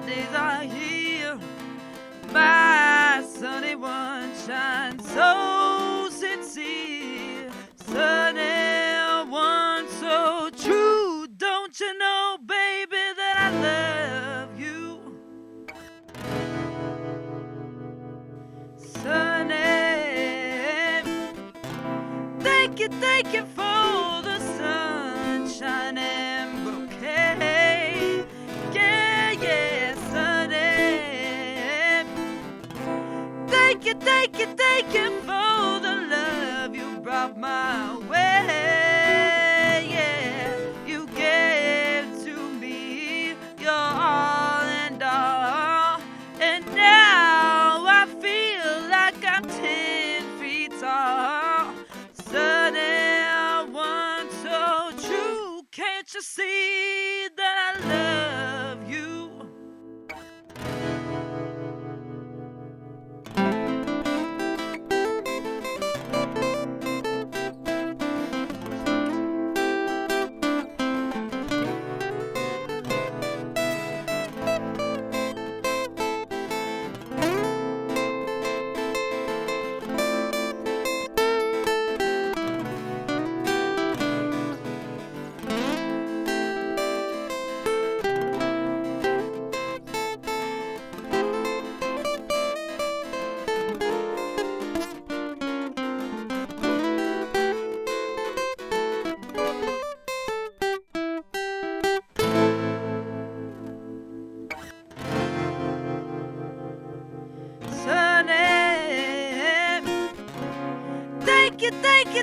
days are here. My sunny one shines so sincere, sunny one so true. Don't you know, baby, that I love you? Sunny, thank you for the sunshine and bouquet. Yeah, yeah, sunny. Thank you for the love you brought my way. Yeah, you gave to me your all and all, and now I feel like I'm 10 feet tall. Sunny one so true, can't you see that I love you?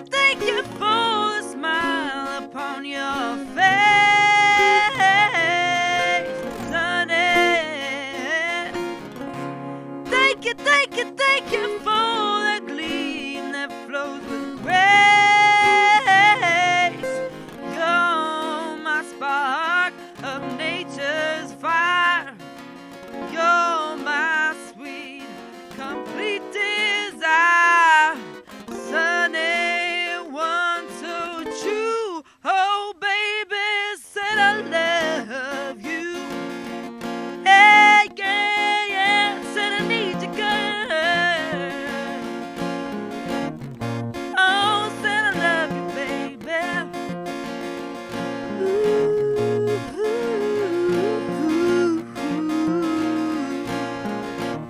Thank you for the smile upon your face, Sunny. Thank you for the gleam that flows with grace. You're my spark of nature's fire. You're my sweet, complete desire. Sunny one so true. Oh, baby, said I love you. Hey, yeah, yeah, said I need you, girl. Oh, said I love you, baby. Ooh, ooh,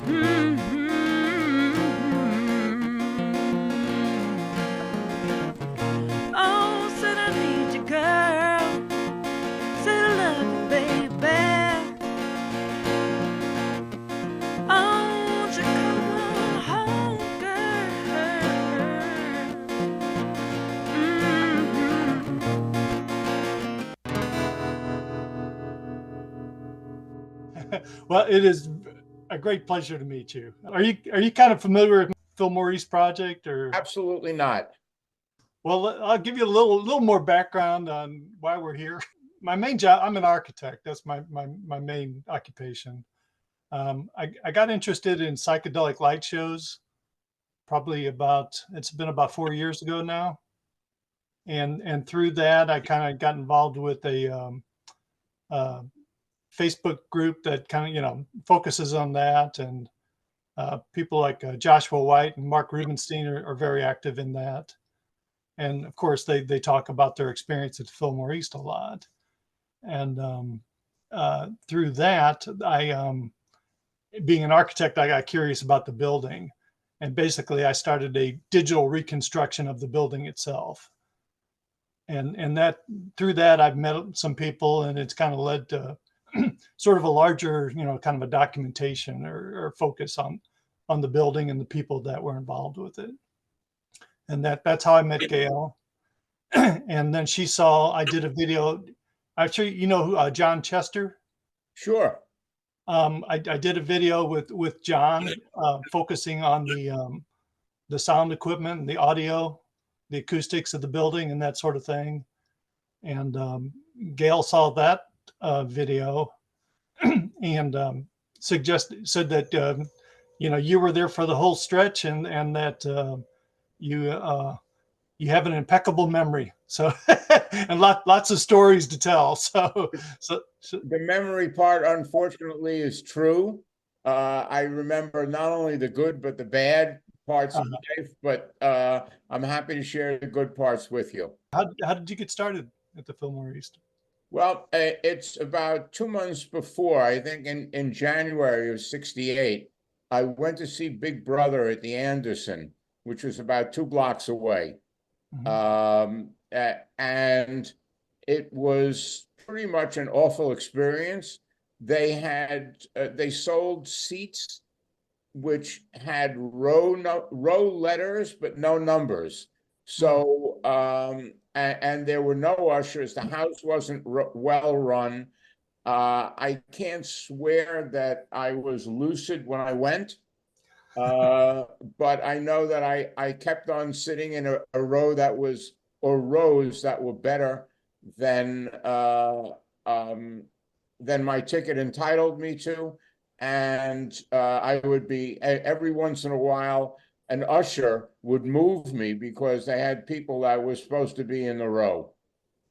ooh, ooh. Oh, said I need you, girl. Said I love you, baby. Oh, won't you come on home, girl? Well, it is a great pleasure to meet you. Are you kind of familiar with Fillmore East Project, or? Absolutely not. Well, I'll give you a little more background on why we're here. My main job, I'm an architect. That's my main occupation. I got interested in psychedelic light shows probably it's been about 4 years ago now. And through that, I kind of got involved with a Facebook group that kind of, focuses on that. And people like Joshua White and Mark Rubenstein are very active in that. And of course, they talk about their experience at Fillmore East a lot. And through that, being an architect, I got curious about the building. And basically, I started a digital reconstruction of the building itself. And that through that, I've met some people, and it's kind of led to sort of a larger, kind of a documentation or focus on the building and the people that were involved with it. And that's how I met Gail. And then she saw I did a video. I'm sure you know who John Chester. Sure. I did a video with John focusing on the sound equipment and the audio, the acoustics of the building and that sort of thing. And Gail saw that video and said that you were there for the whole stretch and that you have an impeccable memory So and lots of stories to tell. So The memory part, unfortunately, is true. I remember not only the good, but the bad parts of life, but I'm happy to share the good parts with you. how did you get started at the Fillmore East? Well, it's about 2 months before, I think in January of '68, I went to see Big Brother at the Anderson, which was about 2 blocks away. And it was pretty much an awful experience. They sold seats which had row letters but no numbers. So and there were no ushers. The house wasn't well run. I can't swear that I was lucid when I went, but I know that I kept on sitting in a row that was, or rows that were better than than my ticket entitled me to. And I would be, every once in a while, an usher would move me because they had people that were supposed to be in the row.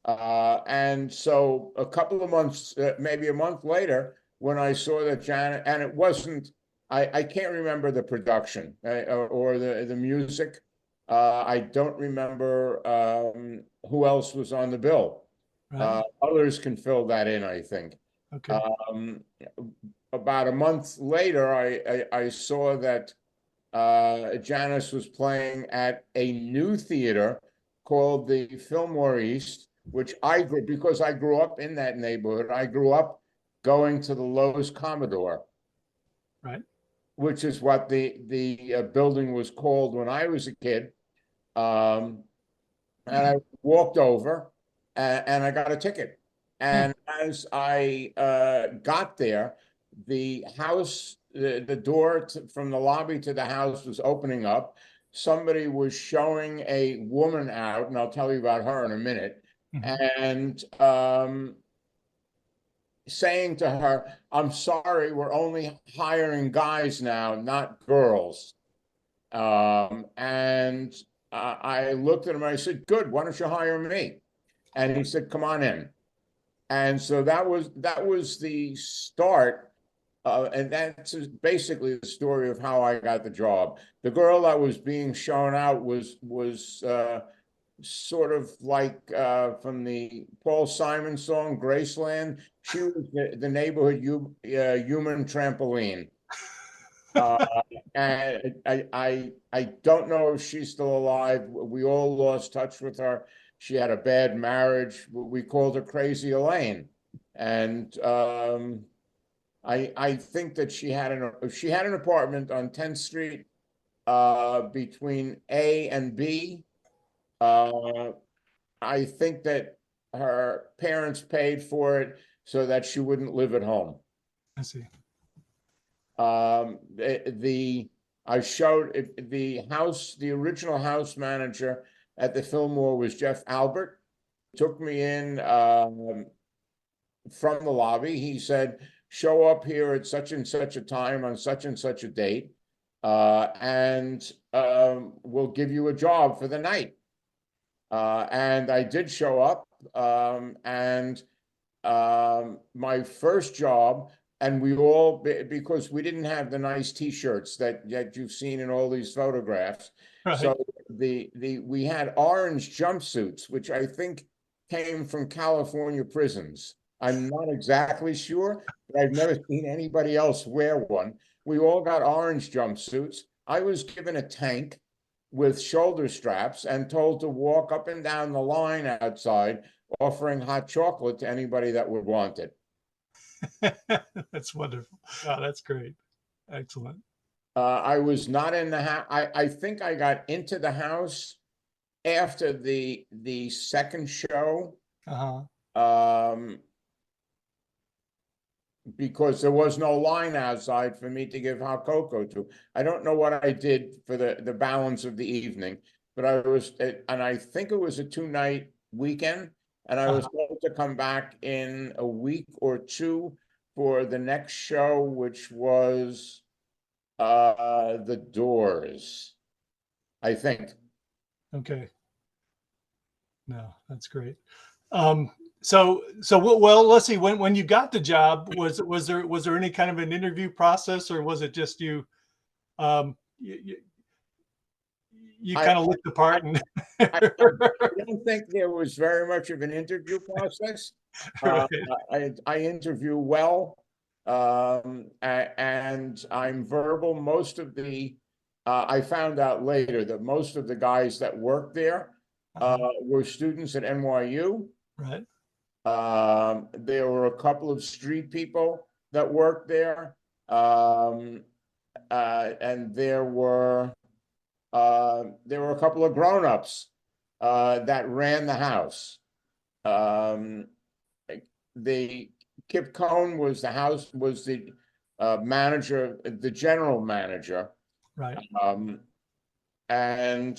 And so a couple of months, maybe a month later, when I saw that Janet, and it wasn't, I can't remember the production or the music. I don't remember who else was on the bill. Right. Others can fill that in, I think. Okay. About a month later, I saw that Janice was playing at a new theater called the Fillmore East, which because I grew up in that neighborhood. I grew up going to the Lowe's Commodore, Right. which is what the building was called when I was a kid. And I walked over and I got a ticket. And as I got there, the house, the door from the lobby to the house was opening up. Somebody was showing a woman out, and I'll tell you about her in a minute, and saying to her, "I'm sorry, we're only hiring guys now, not girls." And I looked at him and I said, "Good, why don't you hire me?" And he said, "Come on in." And so that was the start. And that's basically the story of how I got the job. The girl that was being shown out was sort of like from the Paul Simon song Graceland. She was the neighborhood human trampoline. And I don't know if she's still alive. We all lost touch with her. She had a bad marriage. We called her Crazy Elaine. And I think that she had an apartment on 10th Street between A and B. I think that her parents paid for it so that she wouldn't live at home. I see. I showed the house, the original house manager at the Fillmore was Jeff Albert. Took me in from the lobby. He said, "Show up here at such and such a time on such and such a date, and we'll give you a job for the night." And I did show up, and my first job, and we all, because we didn't have the nice T-shirts that you've seen in all these photographs. Right. So we had orange jumpsuits, which I think came from California prisons. I'm not exactly sure, but I've never seen anybody else wear one. We all got orange jumpsuits. I was given a tank with shoulder straps and told to walk up and down the line outside, offering hot chocolate to anybody that would want it. That's wonderful. Oh, that's great. Excellent. I was not in the house. I think I got into the house after the second show. Because there was no line outside for me to give hot cocoa to. I don't know what I did for the balance of the evening, but and I think it was a 2-night weekend, and I was told to come back in a week or two for the next show, which was The Doors, I think. Okay. No, that's great. Well, let's see. When you got the job, was there any kind of an interview process, or was it just you? Um, you, you I, kind of looked the part and I don't think there was very much of an interview process. right, I interview well, and I'm verbal. I found out later that most of the guys that worked there were students at NYU. right, There were a couple of street people that worked there, and there were a couple of grown-ups that ran the house. Um, the Kip Cohn was the manager, the general manager, right. and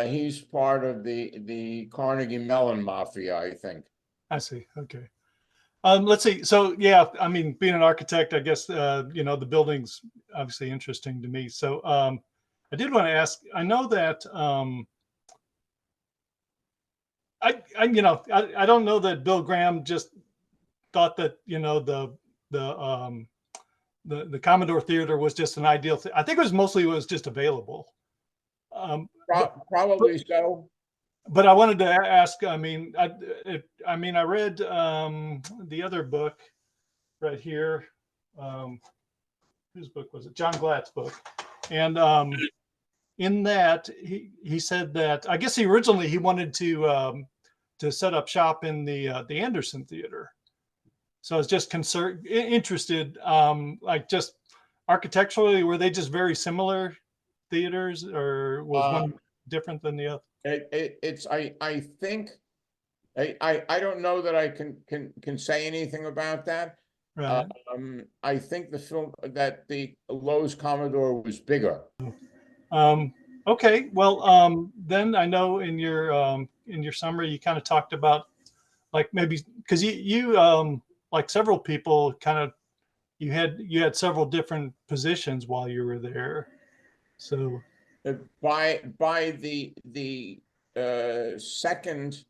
he's part of the Carnegie Mellon Mafia, I think. I see. Okay. Let's see. So yeah, I mean, being an architect, I guess the building's obviously interesting to me. So I did want to ask. I know that I don't know that Bill Graham just thought that the the Commodore Theater was just an ideal thing. I think it was just available. Probably so. But I wanted to ask. I mean, I read the other book right here. Whose book was it? John Glatt's book, and in that he said that I guess he originally wanted to set up shop in the Anderson Theater. So I was just interested, like just architecturally, were they just very similar theaters, or was one different than the other? I think I don't know that I can say anything about that. Right. I think the Lowe's Commodore was bigger. Okay. Well, then I know in your summary you kind of talked about like maybe because you like several people kind of you had several different positions while you were there. So By the second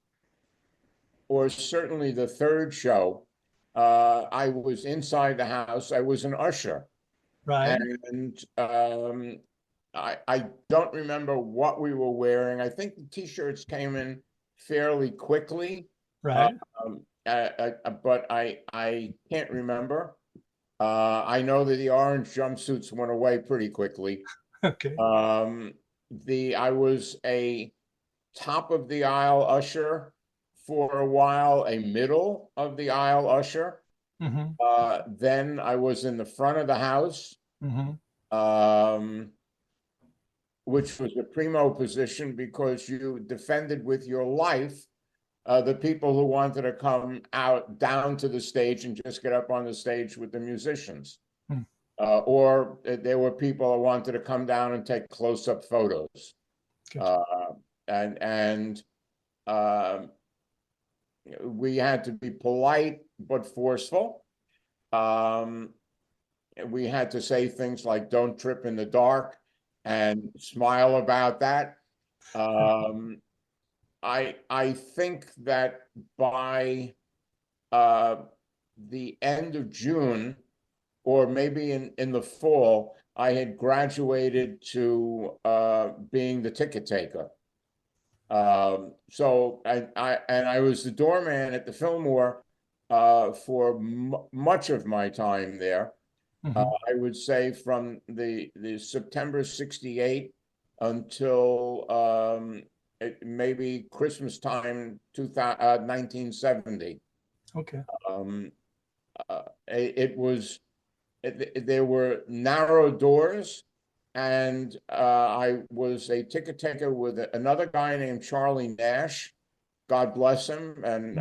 or certainly the third show, I was inside the house. I was an usher, right, and I don't remember what we were wearing. I think the t-shirts came in fairly quickly, right, but I can't remember. I know that the orange jumpsuits went away pretty quickly. okay, I was a top of the aisle usher for a while, a middle of the aisle usher. mm-hmm, Then I was in the front of the house, mm-hmm, which was a primo position because you defended with your life the people who wanted to come out down to the stage and just get up on the stage with the musicians. Hmm. Or there were people who wanted to come down and take close-up photos. Gotcha. And we had to be polite but forceful. We had to say things like "don't trip in the dark" and smile about that. I think that by the end of June, or maybe in the fall, I had graduated to being the ticket taker. So I was the doorman at the Fillmore for much of my time there. Mm-hmm. I would say from the September '68 until maybe Christmas time 1970. Okay. There were narrow doors, and I was a ticket taker with another guy named Charlie Nash. God bless him, and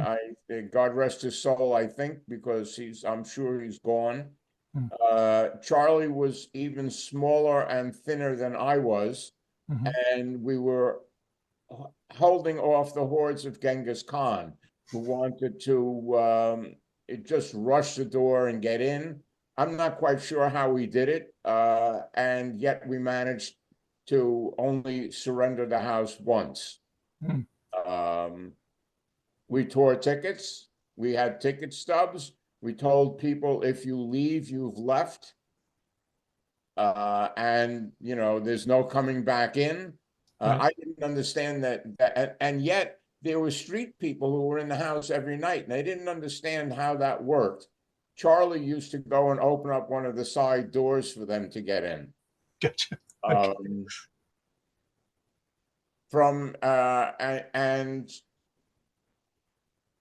God rest his soul, I think, because I'm sure he's gone. Charlie was even smaller and thinner than I was, Mm-hmm. and we were holding off the hordes of Genghis Khan, who wanted to just rush the door and get in. I'm not quite sure how we did it, and yet we managed to only surrender the house once. Mm. We tore tickets. We had ticket stubs. We told people, if you leave, you've left. And you know, there's no coming back in. Right. I didn't understand that, and yet there were street people who were in the house every night, and they didn't understand how that worked. Charlie used to go and open up one of the side doors for them to get in. Gotcha. Okay. And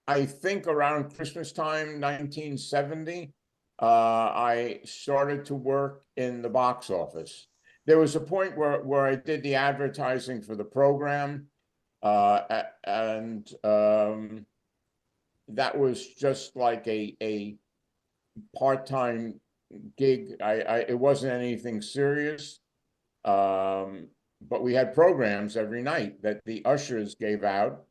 I think around Christmas time, 1970, I started to work in the box office. There was a point where I did the advertising for the program, and that was just like a part-time gig. It wasn't anything serious, but we had programs every night that the ushers gave out,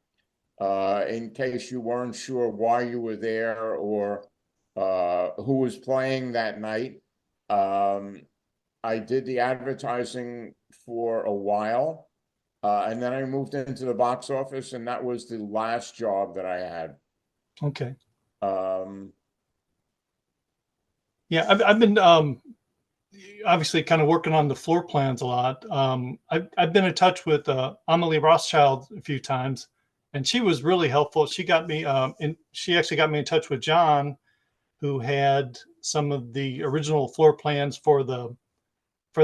in case you weren't sure why you were there or who was playing that night. I did the advertising for a while, and then I moved into the box office, and that was the last job that I had. Okay. Um, Yeah, I've been obviously kind of working on the floor plans a lot. I've been in touch with Amelie Rothschild a few times, and she was really helpful. She got me she actually got me in touch with John, who had some of the original floor plans for the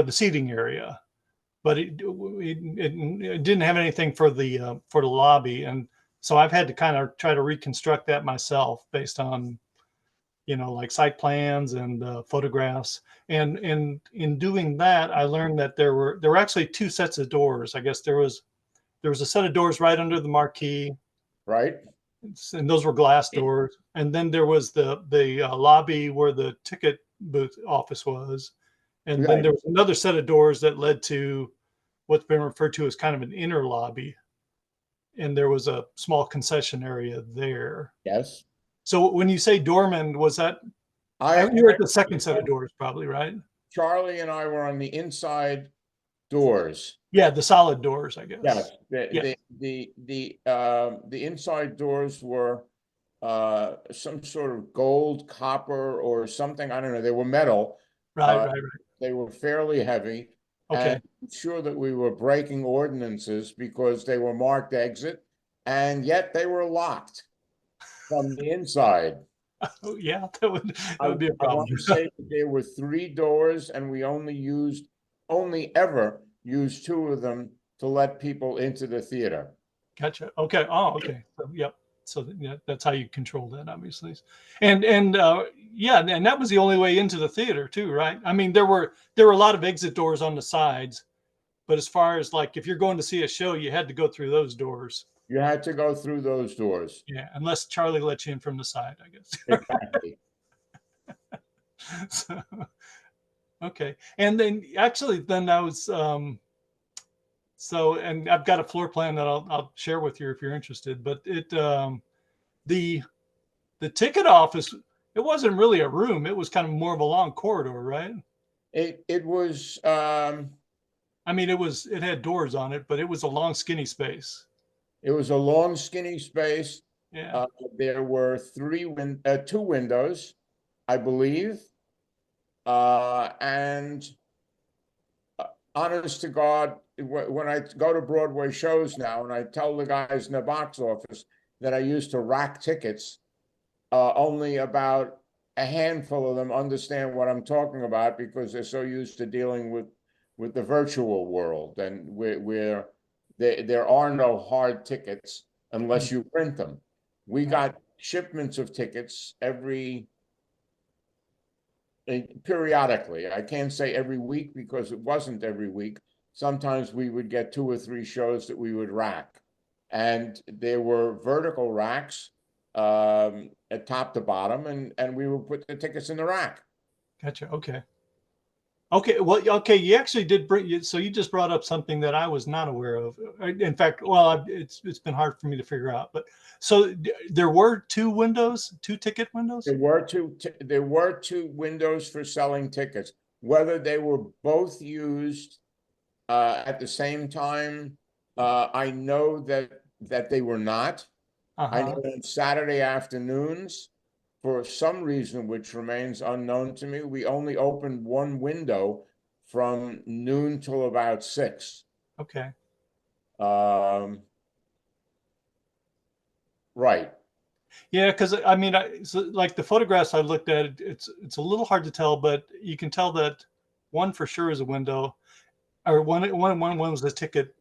seating area, but it didn't have anything for the lobby, and so I've had to kind of try to reconstruct that myself based on, you know, like site plans and photographs. And in doing that, I learned that there were actually two sets of doors. I guess there was a set of doors right under the marquee, right? and those were glass doors. And then there was the lobby where the ticket booth office was, and then Right. there was another set of doors that led to what's been referred to as kind of an inner lobby, and there was a small concession area there. Yes. So when you say doorman, was that you were at the second set of doors, probably, right? Charlie and I were on the inside doors. Yeah, the solid doors, I guess. Yes, Yeah. the inside doors were some sort of gold, copper, or something. I don't know. They were metal. Right. They were fairly heavy. Okay. And I'm sure that we were breaking ordinances because they were marked exit, and yet they were locked from the inside. Oh, yeah, that would be a I problem. want to say that there were 3 doors, and we only ever used 2 of them to let people into the theater. Gotcha. Okay. Oh, okay. So, yep. So yeah, that's how you control that, obviously. And yeah, and that was the only way into the theater too, right? I mean, there were a lot of exit doors on the sides, but as far as like if you're going to see a show, you had to go through those doors. You had to go through those doors. Yeah, unless Charlie let you in from the side, I guess. Exactly. So, okay. And then actually then I was so, and I've got a floor plan that I'll share with you if you're interested, but it the ticket office, it wasn't really a room, it was kind of more of a long corridor, right? It was I mean, it had doors on it, but it was a long skinny space. it was a long skinny space. Yeah. There were 2 windows, I believe. And honest to God, when I go to Broadway shows now and I tell the guys in the box office that I used to rack tickets, only about a handful of them understand what I'm talking about because they're so used to dealing with the virtual world, and where there are no hard tickets unless you print them. We got shipments of tickets periodically. I can't say every week because it wasn't every week. Sometimes we would get 2 or 3 shows that we would rack, and there were vertical racks at top to bottom, and we would put the tickets in the rack. Gotcha. Okay. Well, okay. You actually did so you just brought up something that I was not aware of. In fact, well, it's been hard for me to figure out, but so there were 2 ticket windows. There were two windows for selling tickets. Whether they were both used at the same time, I know that that they were not. I know Uh-huh. on Saturday afternoons, for some reason which remains unknown to me, we only opened one window from noon till about 6. Okay. Right. Yeah, because I mean, so like the photographs I looked at, it's a little hard to tell, but you can tell that one for sure is a window, or one was a ticket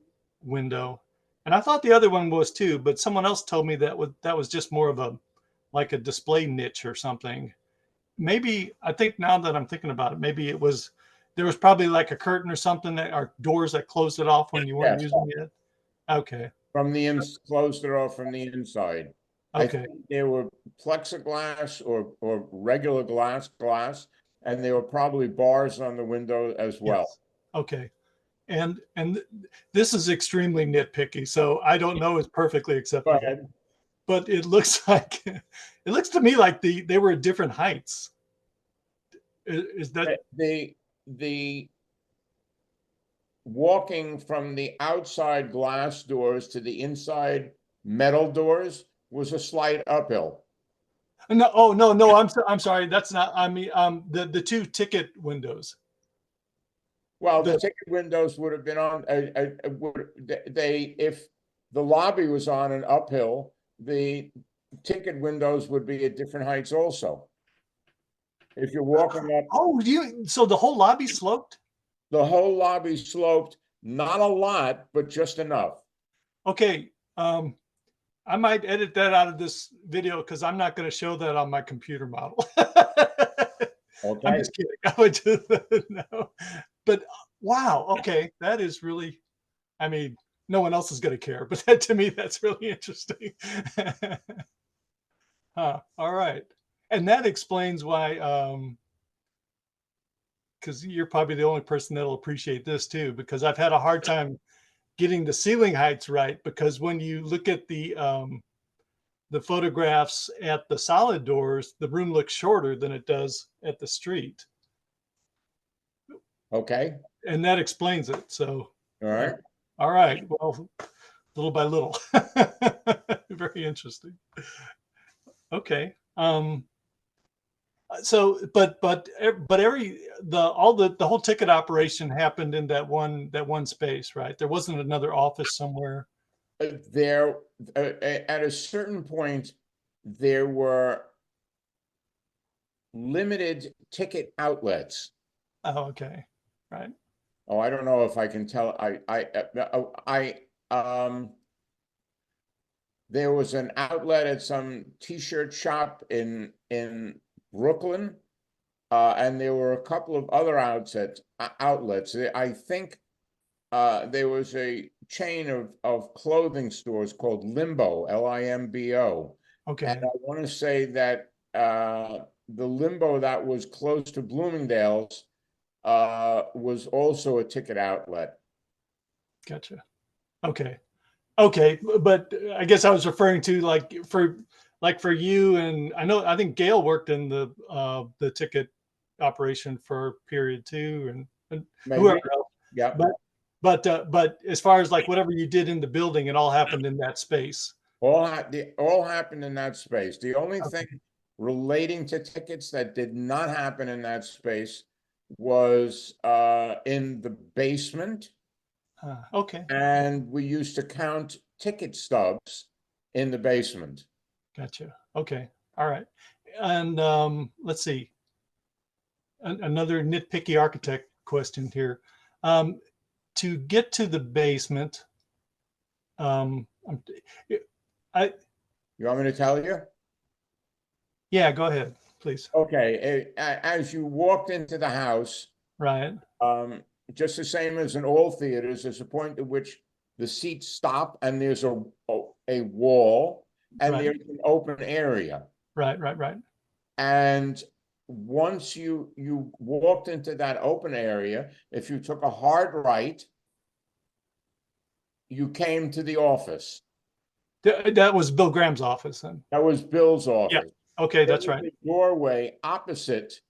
window, and I thought the other one was too, but someone else told me that was just more of a like a display niche or something. Maybe I think now that I'm thinking about it, maybe there was probably like a curtain or something that or doors that closed it off when you weren't Yes. using it. Okay. From the closed it off from the inside. I Okay. think they were plexiglass or regular glass, and there were probably bars on the window as well. Yes. Okay. And this is extremely nitpicky, so I don't know it's perfectly Go acceptable. ahead. But it looks like it looks to me like they were at different heights. Is that The walking from the outside glass doors to the inside metal doors was a slight uphill. no? Oh no, I'm sorry. That's not. I mean, the two ticket windows. Well, the The ticket windows would have been on, they, if the lobby was on an uphill, the ticket windows would be at different heights also. If you're walking up, oh, so the whole lobby sloped. the whole lobby sloped, not a lot, but just enough. Okay. I might edit that out of this video because I'm not going to show that on my computer model. I'm Okay. just kidding. I would just no. But wow, okay, that is really. I mean, no one else is going to care, but that to me, that's really interesting. Huh. All right, and that explains why. Because you're probably the only person that'll appreciate this too, because I've had a hard time getting the ceiling heights right. Because when you look at the photographs at the solid doors, the room looks shorter than it does at the street. Okay. And that explains it. So, All right. all right. Well, little by little. Very interesting. Okay. So, but every the whole ticket operation happened in that one space, right? There wasn't another office somewhere. There, at a certain point, there were limited ticket outlets. Oh, okay. Right. Oh, I don't know if I can tell. There was an outlet at some t-shirt shop in Brooklyn, and there were a couple of other outlets. I think there was a chain of clothing stores called Limbo, Limbo, and Okay. I want to say that the Limbo that was close to Bloomingdale's was also a ticket outlet. Gotcha. Okay. Okay, but I guess I was referring to like for you, and I think Gail worked in the ticket operation for a period too, and whoever Maybe, else. yeah. But as far as like whatever you did in the building, it all happened in that space. All happened in that space. The only thing Okay. relating to tickets that did not happen in that space was in the basement, Okay. and we used to count ticket stubs in the basement. Gotcha. Okay. All right. And let's see. Another nitpicky architect question here. To get to the basement, um, I You want me to tell you? yeah, go ahead, please. Okay, as you walked into the house, Right. just the same as in all theaters, there's a point at which the seats stop and there's a wall and Right. there's an open area. Right. And once you walked into that open area, if you took a hard right, you came to the office. That was Bill Graham's office then. That was Bill's Yeah. office. Okay, There that's was right. a doorway opposite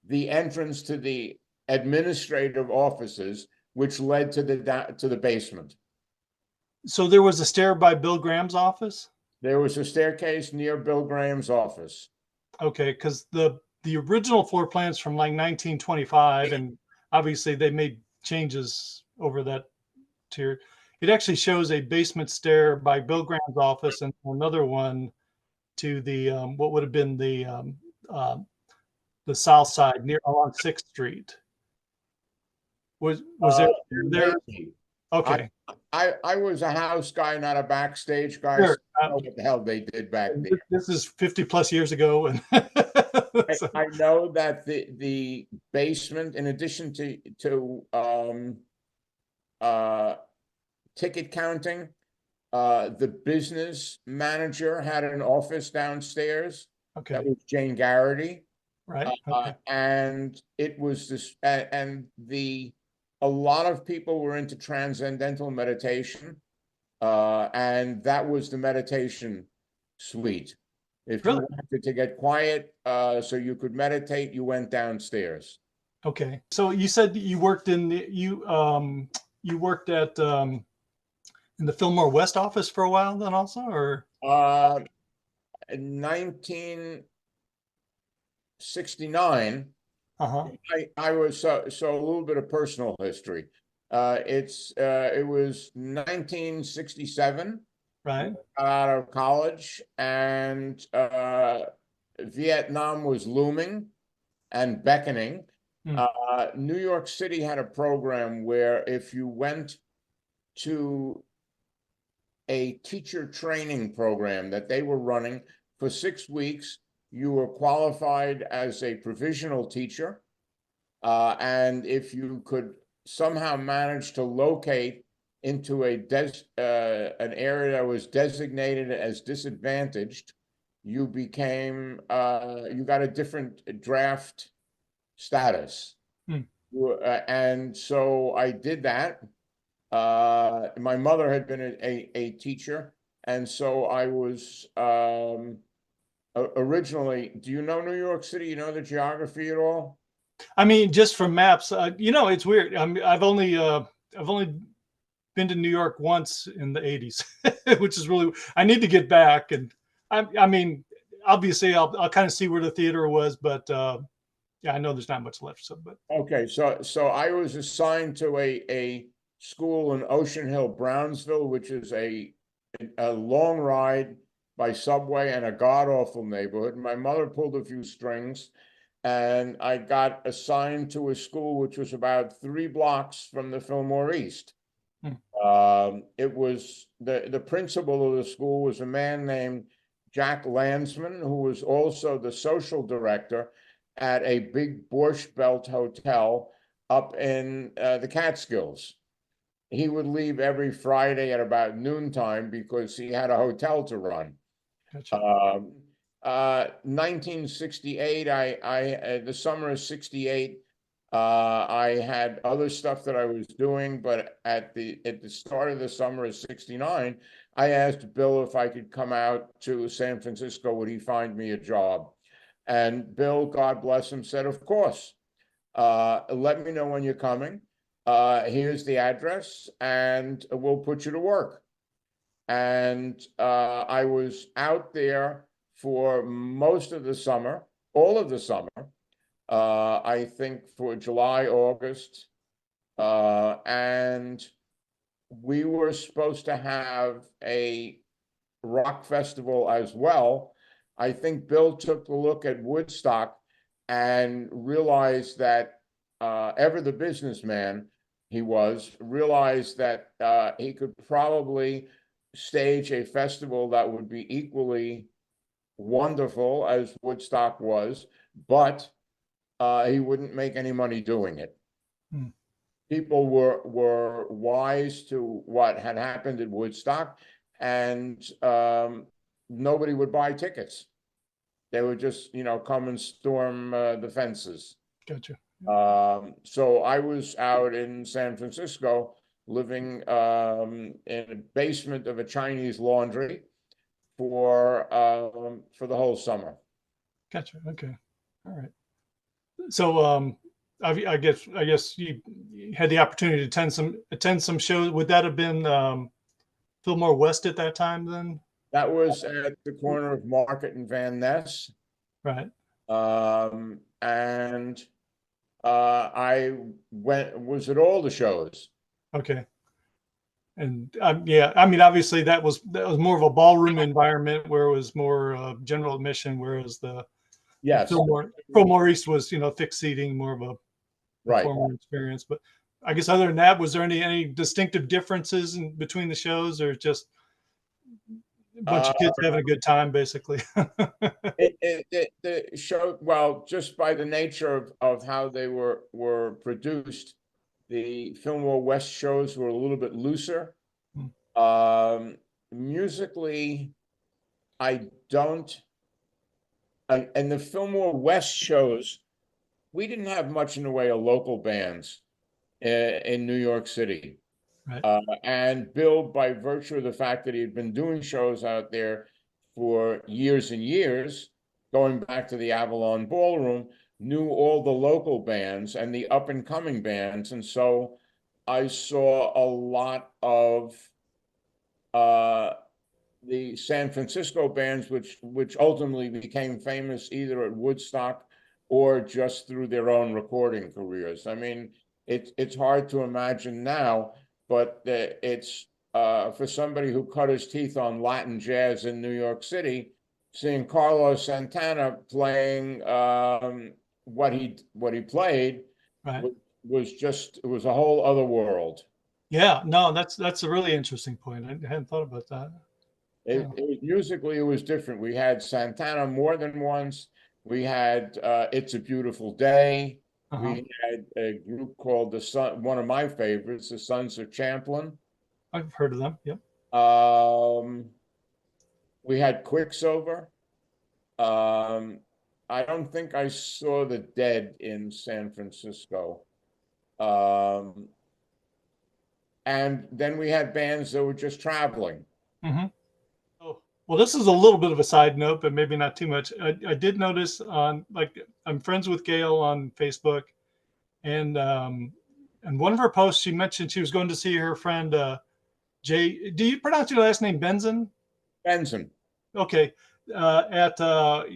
the entrance to the administrative offices, which led to the basement. So there was a stair by Bill Graham's office? There was a staircase near Bill Graham's office. Okay, because the original floor plans from like 1925, and obviously they made changes over that tier. It actually shows a basement stair by Bill Graham's office and another one to the what would have been the south side near along 6th Street. Was there there? Maybe. Okay, I was a house guy, not a backstage guy. sure. So I don't know what the hell they did back then. This is 50 plus years ago, and so, I know that the basement, in addition to ticket counting, the business manager had an office downstairs. That okay, was Jane Garrity. right, okay, And it was this, and a lot of people were into transcendental meditation. And that was the meditation suite. If you really, wanted to get quiet, so you could meditate, you went downstairs. okay. So you said you worked you worked at in the Fillmore West office for a while, then also, or In 1969, uh-huh, I was so a little bit of personal history. It was 1967. right, Got out of college, and Vietnam was looming and beckoning. Hmm. New York City had a program where if you went to a teacher training program that they were running for 6 weeks, you were qualified as a provisional teacher. And if you could somehow manage to locate into an area that was designated as disadvantaged, you became you got a different draft status. Hmm. And so I did that. My mother had been a teacher, and so I was originally. Do you know New York City? You know the geography at all? I mean, just from maps, it's weird. I've only been to New York once in the 80s, which is really, I need to get back. And I mean, obviously I'll kind of see where the theater was, but yeah, I know there's not much left. So, but Okay, so I was assigned to a school in Ocean Hill, Brownsville, which is a long ride by subway and a god-awful neighborhood. My mother pulled a few strings, and I got assigned to a school which was about 3 blocks from the Fillmore East. It was the principal of the school was a man named Jack Landsman, who was also the social director at a big Borscht Belt hotel up in the Catskills. He would leave every Friday at about noontime because he had a hotel to run. gotcha. 1968, the summer of 68, I had other stuff that I was doing, but at the start of the summer of 69, I asked Bill if I could come out to San Francisco, would he find me a job? And Bill, God bless him, said, of course. Let me know when you're coming. Here's the address, and we'll put you to work. And I was out there for most of the summer, all of the summer. I think for July, August, and we were supposed to have a rock festival as well. I think Bill took a look at Woodstock and realized that ever the businessman he was, realized that he could probably stage a festival that would be equally wonderful as Woodstock was, but he wouldn't make any money doing it. Hmm. People were wise to what had happened at Woodstock, and nobody would buy tickets. They would just, come and storm the fences. Gotcha. So I was out in San Francisco living in a basement of a Chinese laundry for the whole summer. Gotcha. Okay. All right. So I guess you had the opportunity to attend some shows. Would that have been Fillmore West at that time then? That was at the corner of Market and Van Ness. Right. And I was at all the shows. Okay. And yeah, I mean, obviously that was more of a ballroom environment where it was more general admission, whereas the Yes, Fillmore East was, fixed seating, more of a right. performer experience. But I guess other than that, was there any distinctive differences between the shows, or just a bunch of kids having a good time, basically? The show, well, just by the nature of how they were produced, the Fillmore West shows were a little bit looser. Musically, I don't. And the Fillmore West shows, we didn't have much in the way of local bands in New York City. Right. And Bill, by virtue of the fact that he had been doing shows out there for years and years, going back to the Avalon Ballroom, knew all the local bands and the up and coming bands. And so I saw a lot of the San Francisco bands, which ultimately became famous either at Woodstock or just through their own recording careers. I mean, it's hard to imagine now, but it's for somebody who cut his teeth on Latin jazz in New York City, seeing Carlos Santana playing what he played Right. it was a whole other world. Yeah, no, that's a really interesting point. I hadn't thought about that. Musically, it was different. We had Santana more than once. We had It's a Beautiful Day. We had a group called the Sun, one of my favorites, the Sons of Champlin. I've heard of them. Yep. We had Quicksilver. I don't think I saw the Dead in San Francisco. And then we had bands that were just traveling. Mm-hmm. Oh, well, this is a little bit of a side note, but maybe not too much. I did notice I'm friends with Gail on Facebook, and one of her posts, she mentioned she was going to see her friend Jay. Do you pronounce your last name Benson? Benson. Okay. At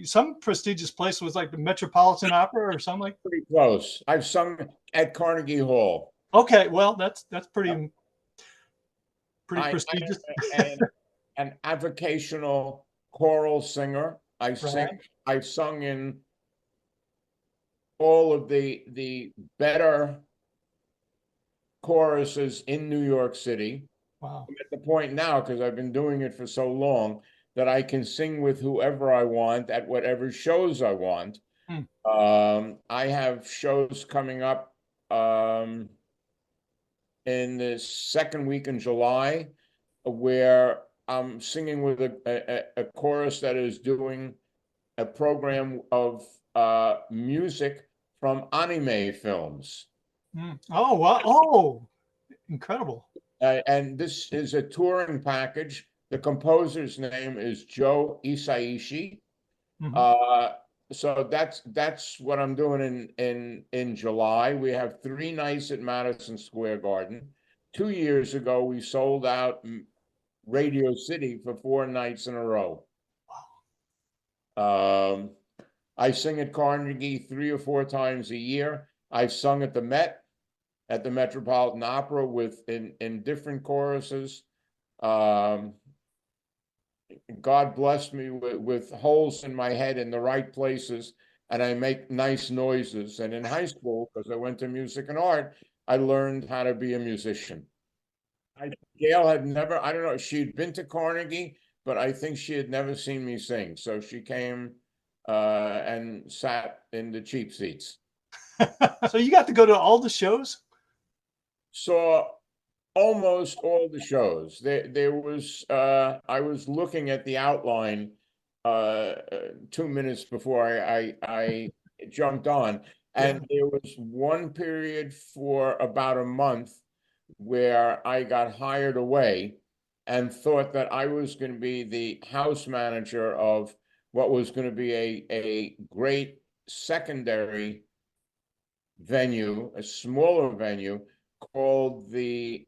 some prestigious place, was like the Metropolitan Opera or something like. Pretty close. I've sung at Carnegie Hall. Okay, well, that's pretty prestigious. An avocational choral singer. I've sung in all of the better choruses in New York City. Wow. I'm at the point now, because I've been doing it for so long, that I can sing with whoever I want at whatever shows I want. I have shows coming up in the second week in July where I'm singing with a chorus that is doing a program of music from anime films. Oh, wow. Oh, incredible. And this is a touring package. The composer's name is Joe Isaishi. So that's what I'm doing in July. We have 3 nights at Madison Square Garden. 2 years ago, we sold out Radio City for 4 nights in a row. I sing at Carnegie 3 or 4 times a year. I've sung at the Met, at the Metropolitan Opera in different choruses. God blessed me with holes in my head in the right places, and I make nice noises. And in high school, because I went to music and art, I learned how to be a musician. Gail had never, I don't know, she'd been to Carnegie, but I think she had never seen me sing. So she came and sat in the cheap seats. So you got to go to all the shows? Saw almost all the shows. There was I was looking at the outline 2 minutes before I jumped on, and there was one period for about a month where I got hired away and thought that I was going to be the house manager of what was going to be a great secondary venue, a smaller venue called the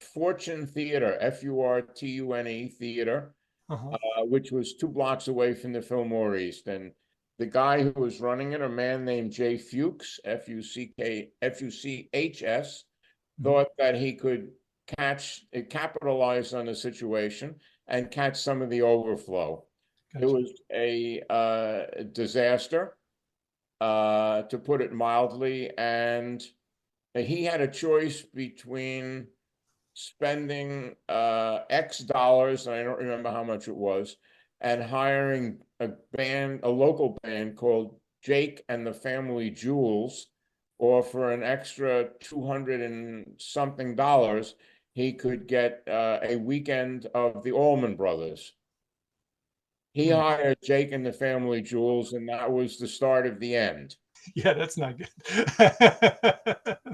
Fortune Theater, Furtune Theater, Uh-huh. which was 2 blocks away from the Fillmore East. And the guy who was running it, a man named Jay Fuchs, Fuchs, Mhm. thought that he could capitalize on the situation and catch some of the overflow. It Gotcha. was a disaster, to put it mildly, and he had a choice between spending X dollars, and I don't remember how much it was, and hiring a local band called Jake and the Family Jewels, or for an extra 200 and something dollars, he could get a weekend of the Allman Brothers. He Hmm. hired Jake and the Family Jewels, and that was the start of the end. Yeah, that's not good.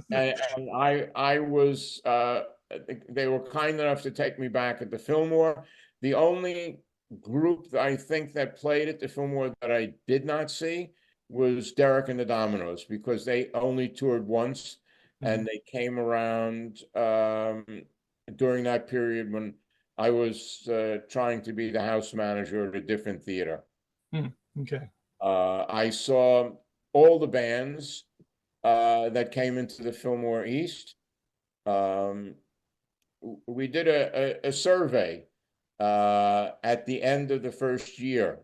And I was they were kind enough to take me back at the Fillmore. The only group that I think that played at the Fillmore that I did not see was Derek and the Dominoes, because they only toured once, Mhm. and they came around during that period when I was trying to be the house manager at a different theater. Okay. I saw all the bands that came into the Fillmore East. Um, we did a survey at the end of the first year,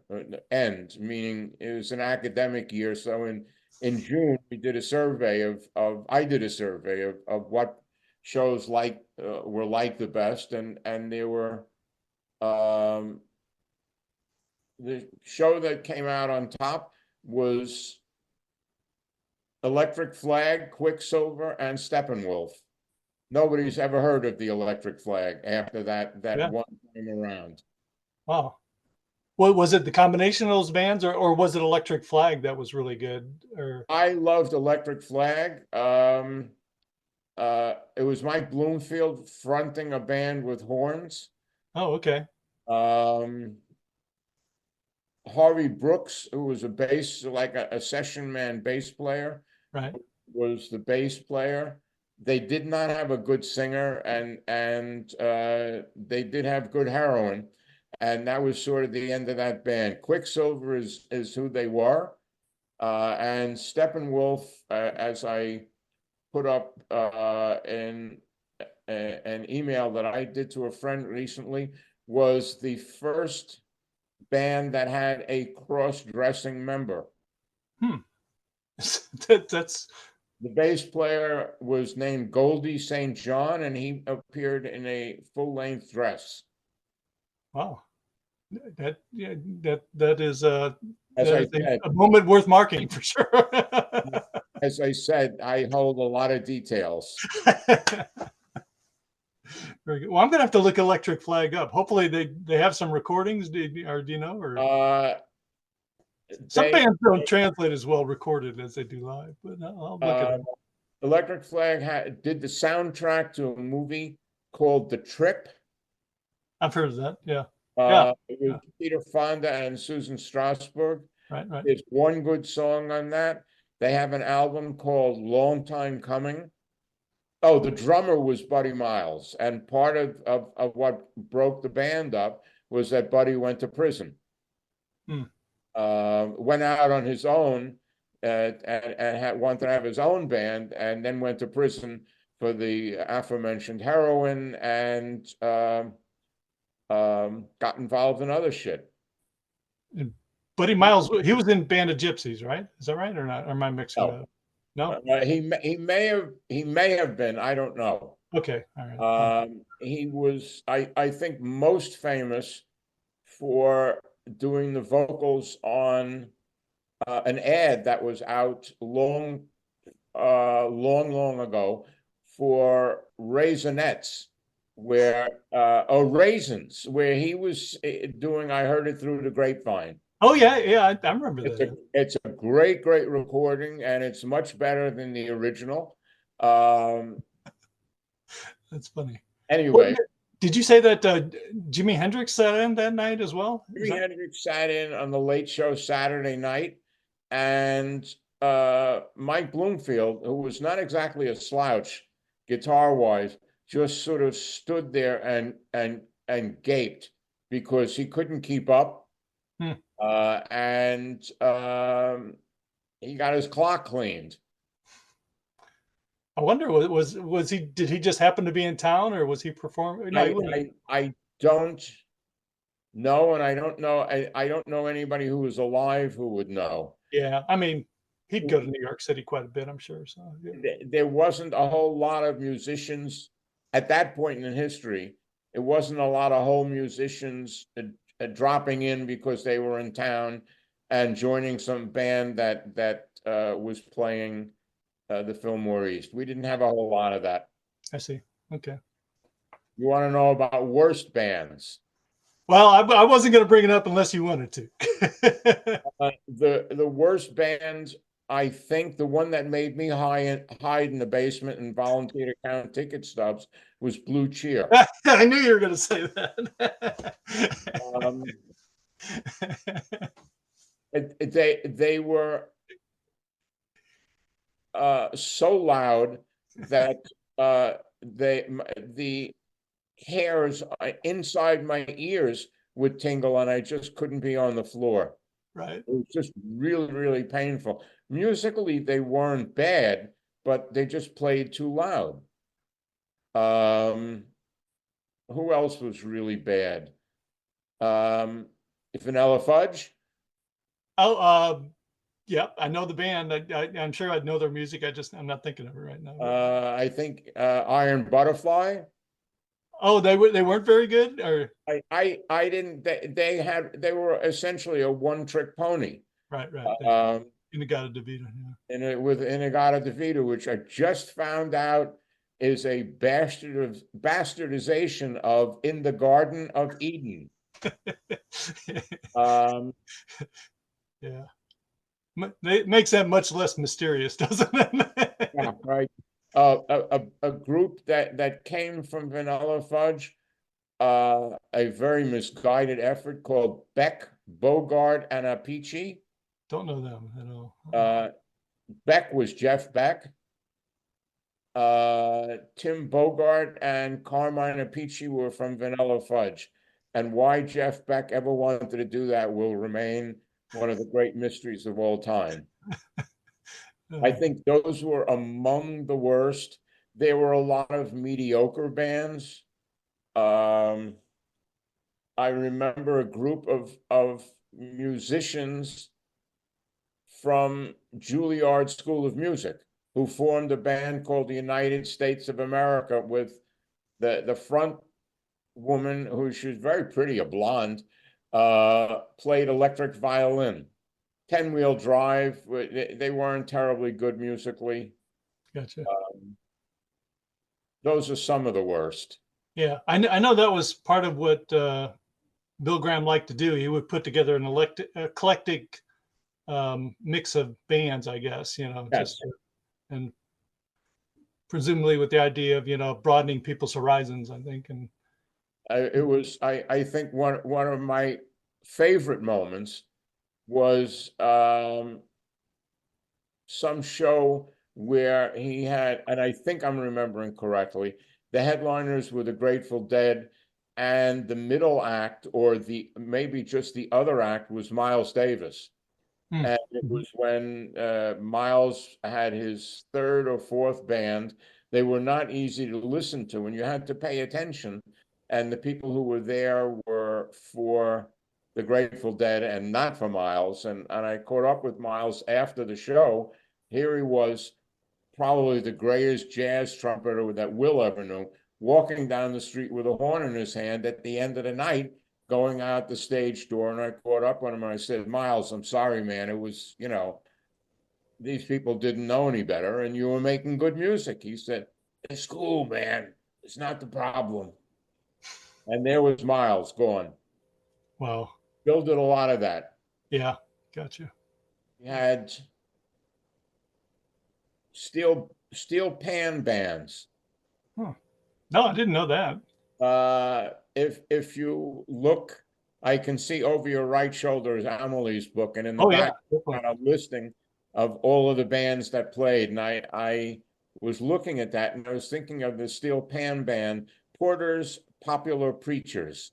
end, meaning it was an academic year. So in June, we did a survey I did a survey of what shows were like the best, and there were the show that came out on top was Electric Flag, Quicksilver, and Steppenwolf. Nobody's ever heard of the Electric Flag after that Yeah. one time around. Wow. What was it, the combination of those bands, or was it Electric Flag that was really good? Or I loved Electric Flag. It was Mike Bloomfield fronting a band with horns. oh, okay. Um, Harvey Brooks, who was like a session man bass player, Right. was the bass player. They did not have a good singer, and they did have good heroin, and that was sort of the end of that band. Quicksilver is who they were, and Steppenwolf, as I put up in an email that I did to a friend recently, was the first band that had a cross-dressing member. That's The bass player was named Goldie St. John, and he appeared in a full-length dress. wow. Yeah, that is As I said, a moment worth marking for sure. I hold a lot of details. Very good. Well, I'm gonna have to look Electric Flag up. Hopefully they have some recordings. Do you know? Or some They bands don't translate as well recorded as they do live, but I'll look it up. Electric Flag did the soundtrack to a movie called The Trip. I've heard of that. Yeah. Yeah. It was Peter Fonda and Susan Strasberg. Right. There's one good song on that. They have an album called Long Time Coming. Oh, the drummer was Buddy Miles, and part of what broke the band up was that Buddy went to prison. Hmm. Went out on his own, and wanted to have his own band, and then went to prison for the aforementioned heroin, and got involved in other shit. And Buddy Miles, he was in Band of Gypsies, right? Is that right or not? Or am I mixing No. it up? No. He may have been. I don't know. Okay. All right. He was, I think, most famous for doing the vocals on an ad that was out long ago for Raisinets, where Raisins, where he was doing I Heard It Through the Grapevine. Oh yeah. I remember that. It's a great recording, and it's much better than the original. That's funny. Anyway, did you say that Jimi Hendrix sat in that night as well? Jimi Hendrix sat in on the Late Show Saturday night, and Mike Bloomfield, who was not exactly a slouch guitar-wise, just sort of stood there and gaped because he couldn't keep up. Hmm. And he got his clock cleaned. I wonder, was he, did he just happen to be in town, or was he performing? No, he wouldn't. I don't know, and I don't know. I don't know anybody who was alive who would know. Yeah, I mean, he'd go to New York City quite a bit, I'm sure. So yeah. There wasn't a whole lot of musicians at that point in history. It wasn't a lot of whole musicians dropping in because they were in town and joining some band that was playing the Fillmore East. We didn't have a whole lot of that. I see. Okay. You want to know about worst bands? Well, I wasn't going to bring it up unless you wanted to. The worst band, I think the one that made me hide in the basement and volunteer to count ticket stubs was Blue Cheer. I knew you were going to say that. Um, they were so loud that the hairs inside my ears would tingle, and I just couldn't be on the floor. Right. It was just really, really painful. Musically, they weren't bad, but they just played too loud. Who else was really bad? Vanilla Fudge. Oh, yeah, I know the band. I'm sure I'd know their music. I'm not thinking of it right now. I think Iron Butterfly. Oh, they weren't very good, or I didn't. They were essentially a one-trick pony. right. Inagata DeVita, yeah. With Inagata DeVita, which I just found out is a bastardization of In the Garden of Eden. Yeah, it makes that much less mysterious, doesn't it? Yeah, right. A group that came from Vanilla Fudge, a very misguided effort called Beck, Bogart, and Apici. Don't know them at all. Beck was Jeff Beck. Tim Bogart and Carmine Apici were from Vanilla Fudge. And why Jeff Beck ever wanted to do that will remain one of the great mysteries of all time. I think those were among the worst. There were a lot of mediocre bands. I remember a group of musicians from Juilliard School of Music who formed a band called the United States of America with the front woman, who she was very pretty, a blonde, played electric violin. 10-wheel drive. They weren't terribly good musically. Gotcha. Those are some of the worst. Yeah, I know that was part of what Bill Graham liked to do. He would put together an eclectic mix of bands, I guess, Yes. And presumably with the idea of broadening people's horizons, I think. And it was, I think one of my favorite moments was some show where he had, and I think I'm remembering correctly, the headliners were the Grateful Dead, and the middle act, or maybe just the other act, was Miles Davis. And it was when Miles had his third or fourth band. They were not easy to listen to, and you had to pay attention. And the people who were there were for the Grateful Dead and not for Miles. And I caught up with Miles after the show. Here he was, probably the greatest jazz trumpeter that Will ever knew, walking down the street with a horn in his hand at the end of the night, going out the stage door. And I caught up with him and I said, Miles, I'm sorry, man. It was, these people didn't know any better and you were making good music. He said, it's cool, man. It's not the problem. And there was Miles gone. wow. Bill did a lot of that. Yeah, gotcha. He had steel pan bands. Huh. No, I didn't know that. If you look, I can see over your right shoulder is Amelie's book, and in the back, Yeah, got a listing of all of the bands that played. And I was looking at that, and I was thinking of the steel pan band, Porter's Popular Preachers.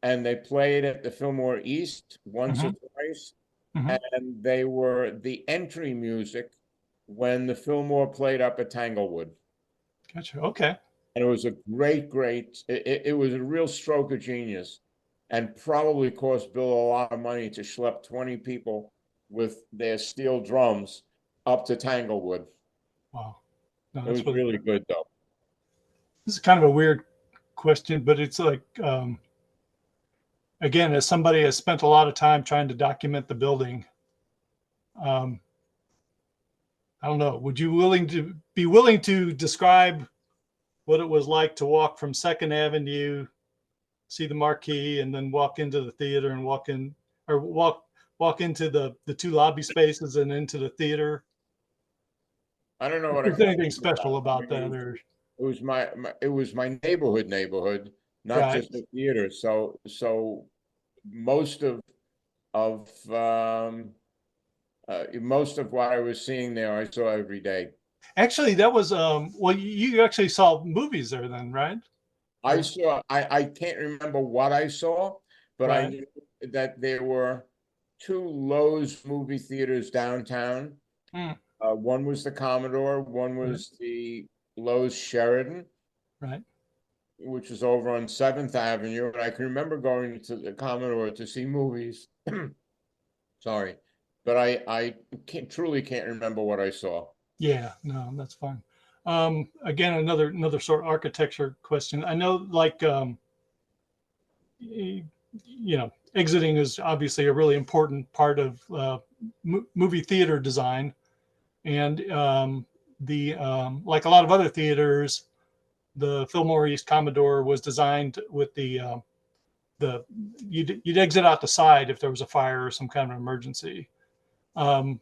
And they played at the Fillmore East once or Hmm. twice. Hmm. And they were the entry music when the Fillmore played up at Tanglewood. Gotcha. Okay. And it was a it was a real stroke of genius, and probably cost Bill a lot of money to schlep 20 people with their steel drums up to Tanglewood. Wow. No, It that's was really really good. good though. This is kind of a weird question, but it's like, again, as somebody has spent a lot of time trying to document the building, um, I don't know. Would you be willing to describe what it was like to walk from Second Avenue, see the marquee, and then walk into the theater and walk in, or walk into the two lobby spaces and into the theater? I don't know If what I there's can anything say about special it. I about mean, that, or it was it was my neighborhood, not right? just a theater. So most of most of what I was seeing there, I saw every day. Actually, that was well, you actually saw movies there then, right? Or I can't remember what I saw, but I right, knew that there were two Lowe's movie theaters downtown. mm, One was the Commodore, one right, was the Lowe's Sheridan, right. which is over on 7th Avenue. And I can remember going to the Commodore to see movies. Sorry, but I truly can't remember what I saw. Yeah, no, that's fine. Again, another sort of architecture question. I know, like, exiting is obviously a really important part of movie theater design, and the like a lot of other theaters, the Fillmore East Commodore was designed with the you'd exit out the side if there was a fire or some kind of emergency. Um,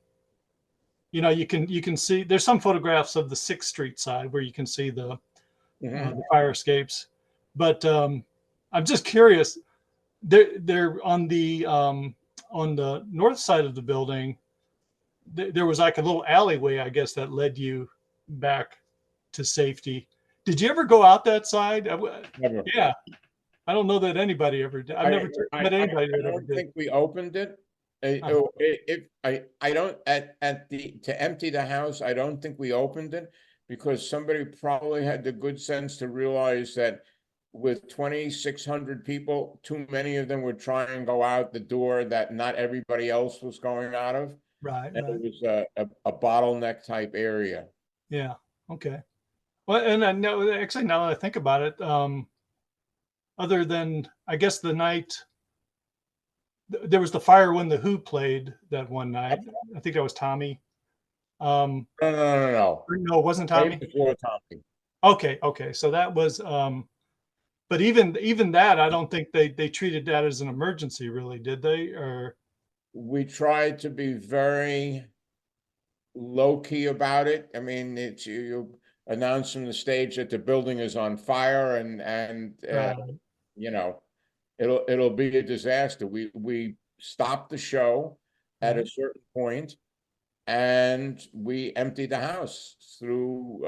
you can see there's some photographs of the Sixth Street side where you can see Mhm. the fire escapes, but I'm just curious. They're on the north side of the building. There was like a little alleyway, I guess, that led you back to safety. Did you ever go out that side? Never. Yeah, I don't know that anybody ever did. I've never met anybody I that ever don't did. think we opened it. Uh-huh. If I don't at the to empty the house, I don't think we opened it because somebody probably had the good sense to realize that with 2,600 people, too many of them would try and go out the door that not everybody else was going out of. Right, And it right. was a bottleneck type area. Yeah. Okay. Well, and I know actually now that I think about it, other than I guess the night there was the fire when the Who played that one night. I think that was Tommy. No, no, no, no, no. No, it wasn't Way Tommy. before Tommy. Okay, okay. So that was but even that I don't think they treated that as an emergency really, did they? Or We tried to be very low key about it. I mean, it's you announce from the stage that the building is on fire, and right. you know it'll be a disaster. We stopped the show at a Right. certain point, and we emptied the house through.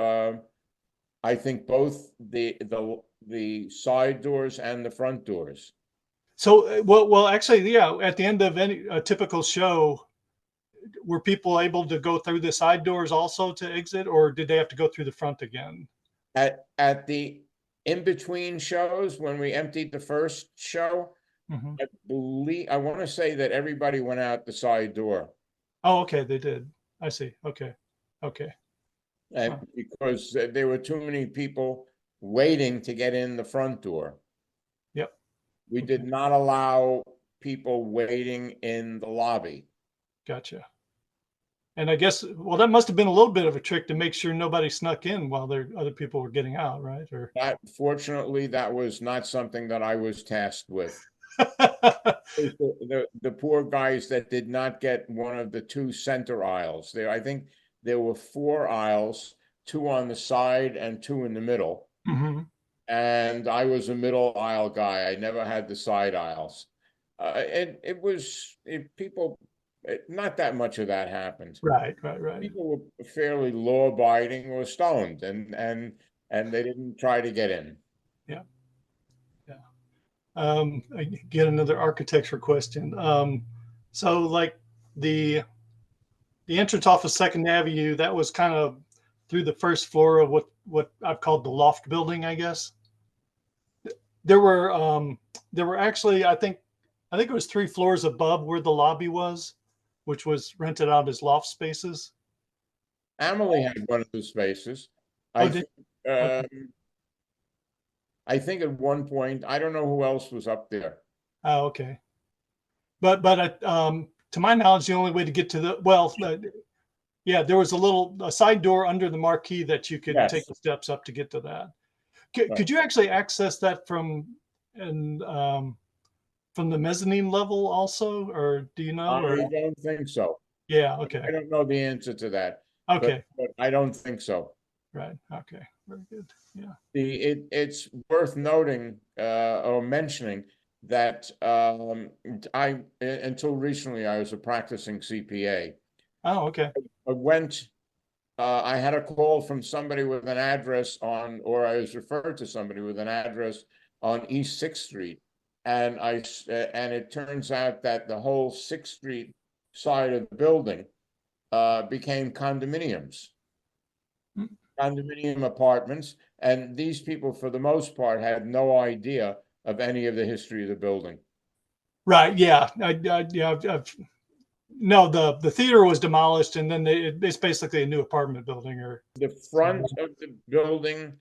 I think both the side doors and the front doors. So well actually yeah, at the end of any a typical show, were people able to go through the side doors also to exit, or did they have to go through the front again? At the in between shows when we emptied the first show, Hmm. I want to say that everybody went out the side door, Oh, okay, they did. I see. Okay, okay. and Huh. because there were too many people waiting to get in the front door. Yep. We Okay, did not allow people waiting in the lobby. gotcha. And I guess well, that must have been a little bit of a trick to make sure nobody snuck in while other people were getting out, right? Or That fortunately, that was not something that I was tasked with. It was the poor guys that did not get one of the two center aisles. There, I think there were four aisles, two on the side and two in the middle. Mhm. And I was a middle aisle guy. I never had the side aisles. It was people not that much of that happened. Right. People were fairly law-abiding or stoned, and they didn't try to get in. Yeah. I get another architecture question. So like the entrance off of Second Avenue, that was kind of through the first floor of what I've called the loft building, I guess. There were actually, I think it was 3 floors above where the lobby was, which was rented out as loft spaces. Emily had one of the spaces. Oh, I did think, okay. I think at one point, I don't know who else was up there. Oh, okay. But to my knowledge, the only way to get to yeah, there was a side door under the marquee that you could take Yes. the steps up to get to that. Right. Could you actually access that from the mezzanine level also, or do you know? Or I don't think so. yeah, I okay, don't know the answer to that, okay, but I don't think so. right, okay, very good. Yeah. It's worth noting or mentioning that until recently I was a practicing CPA. Oh, okay. I had a call from somebody with an address or I was referred to somebody with an address on East 6th Street. And it turns out that the whole 6th Street side of the building became condominiums. Condominium apartments, and these people, for the most part, had no idea of any of the history of the building. Right. Yeah. Yeah. No, the theater was demolished, and then it's basically a new apartment building. Or The front of the building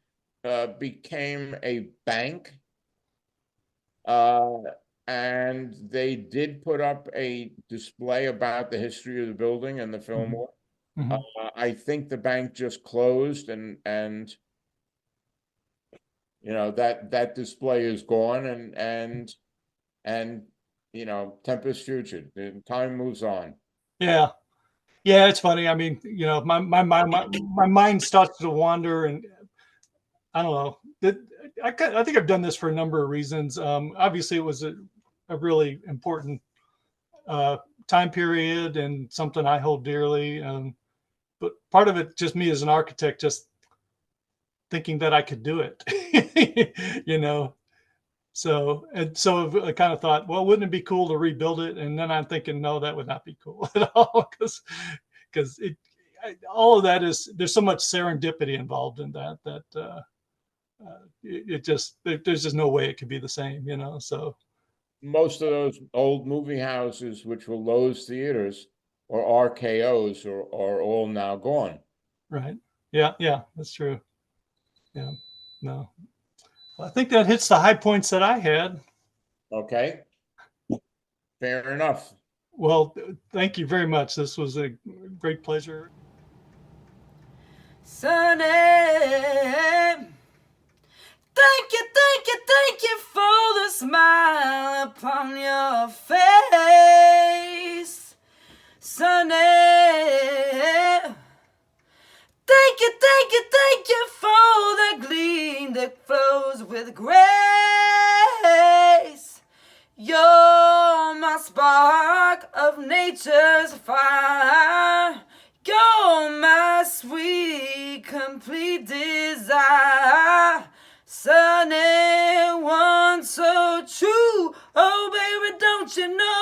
became a bank, and they did put up a display about the history of the building and the Fillmore. Mhm. I think the bank just closed, and that display is gone, and tempest future. The time moves on. Yeah. Yeah, it's funny. I mean, my mind starts to wander, and I don't know. I think I've done this for a number of reasons. Obviously, it was a really important time period and something I hold dearly. But part of it, just me as an architect, just thinking that I could do it, So I kind of thought, well, wouldn't it be cool to rebuild it? And then I'm thinking, no, that would not be cool at all, because all of that there's so much serendipity involved in that there's just no way it could be the same, So Most of those old movie houses, which were Lowe's theaters or RKOs, are all now gone. right, yeah, that's true. Yeah, no, well, I think that hits the high points that I had. Okay, fair enough. Well, thank you very much. This was a great pleasure. Sonny, thank you for the smile upon your face. Sonny, thank you for the gleam that flows with grace. You're my spark of nature's fire. You're my sweet, complete desire. Sunny one so true. Oh, baby, don't you know?